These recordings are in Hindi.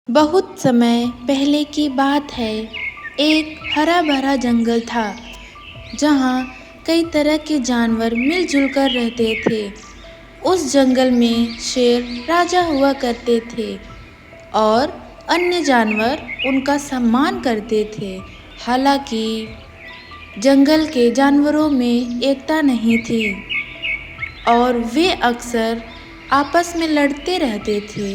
बहुत समय पहले की बात है। एक हरा भरा जंगल था जहाँ कई तरह के जानवर मिलजुल कर रहते थे। उस जंगल में शेर राजा हुआ करते थे और अन्य जानवर उनका सम्मान करते थे। हालांकि जंगल के जानवरों में एकता नहीं थी और वे अक्सर आपस में लड़ते रहते थे।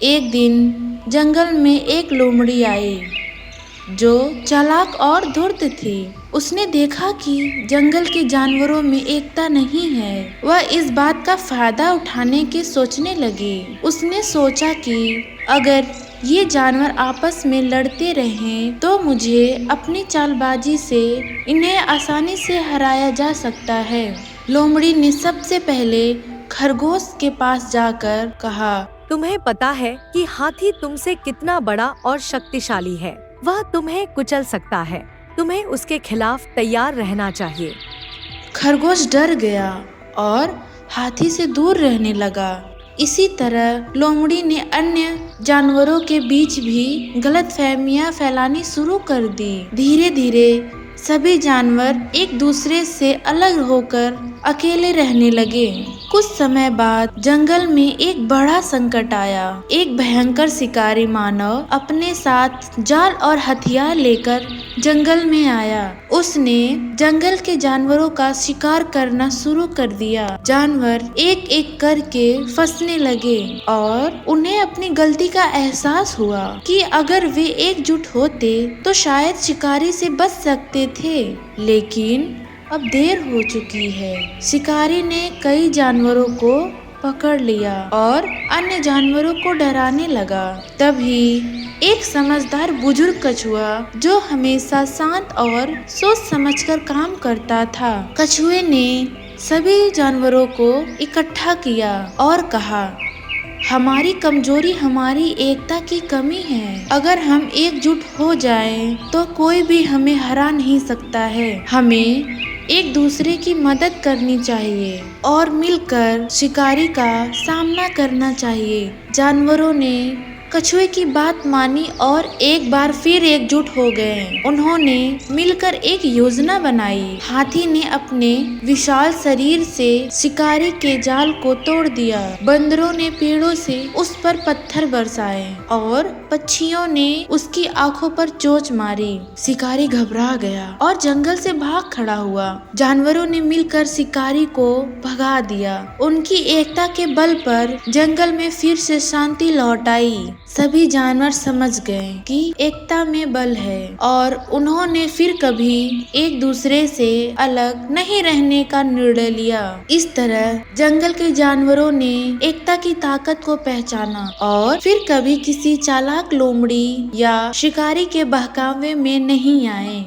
एक दिन जंगल में एक लोमड़ी आई जो चालाक और धूर्त थी। उसने देखा कि जंगल के जानवरों में एकता नहीं है। वह इस बात का फायदा उठाने के सोचने लगी। उसने सोचा कि अगर ये जानवर आपस में लड़ते रहें तो मुझे अपनी चालबाजी से इन्हें आसानी से हराया जा सकता है। लोमड़ी ने सबसे पहले खरगोश के पास जाकर कहा, तुम्हें पता है कि हाथी तुमसे कितना बड़ा और शक्तिशाली है। वह तुम्हें कुचल सकता है। तुम्हें उसके खिलाफ तैयार रहना चाहिए। खरगोश डर गया और हाथी से दूर रहने लगा। इसी तरह लोमड़ी ने अन्य जानवरों के बीच भी गलतफहमियां फैलानी शुरू कर दी। धीरे धीरे सभी जानवर एक दूसरे से अलग होकर अकेले रहने लगे। कुछ समय बाद जंगल में एक बड़ा संकट आया। एक भयंकर शिकारी मानव अपने साथ जाल और हथियार लेकर जंगल में आया। उसने जंगल के जानवरों का शिकार करना शुरू कर दिया। जानवर एक एक करके फंसने लगे और उन्हें अपनी गलती का एहसास हुआ कि अगर वे एकजुट होते तो शायद शिकारी से बच सकते थे। लेकिन अब देर हो चुकी है। शिकारी ने कई जानवरों को पकड़ लिया और अन्य जानवरों को डराने लगा। तभी एक समझदार बुजुर्ग कछुआ जो हमेशा शांत और सोच समझकर काम करता था। कछुए ने सभी जानवरों को इकट्ठा किया और कहा, हमारी कमजोरी हमारी एकता की कमी है। अगर हम एकजुट हो जाएं तो कोई भी हमें हरा नहीं सकता है। हमें एक दूसरे की मदद करनी चाहिए और मिलकर शिकारी का सामना करना चाहिए। जानवरों ने कछुए की बात मानी और एक बार फिर एकजुट हो गए। उन्होंने मिलकर एक योजना बनाई। हाथी ने अपने विशाल शरीर से शिकारी के जाल को तोड़ दिया। बंदरों ने पेड़ों से उस पर पत्थर बरसाए और पक्षियों ने उसकी आंखों पर चोंच मारी। शिकारी घबरा गया और जंगल से भाग खड़ा हुआ। जानवरों ने मिलकर शिकारी को भगा दिया। उनकी एकता के बल पर जंगल में फिर से शांति लौट आई। सभी जानवर समझ गए कि एकता में बल है और उन्होंने फिर कभी एक दूसरे से अलग नहीं रहने का निर्णय लिया। इस तरह जंगल के जानवरों ने एकता की ताकत को पहचाना और फिर कभी किसी चालाक लोमड़ी या शिकारी के बहकावे में नहीं आए।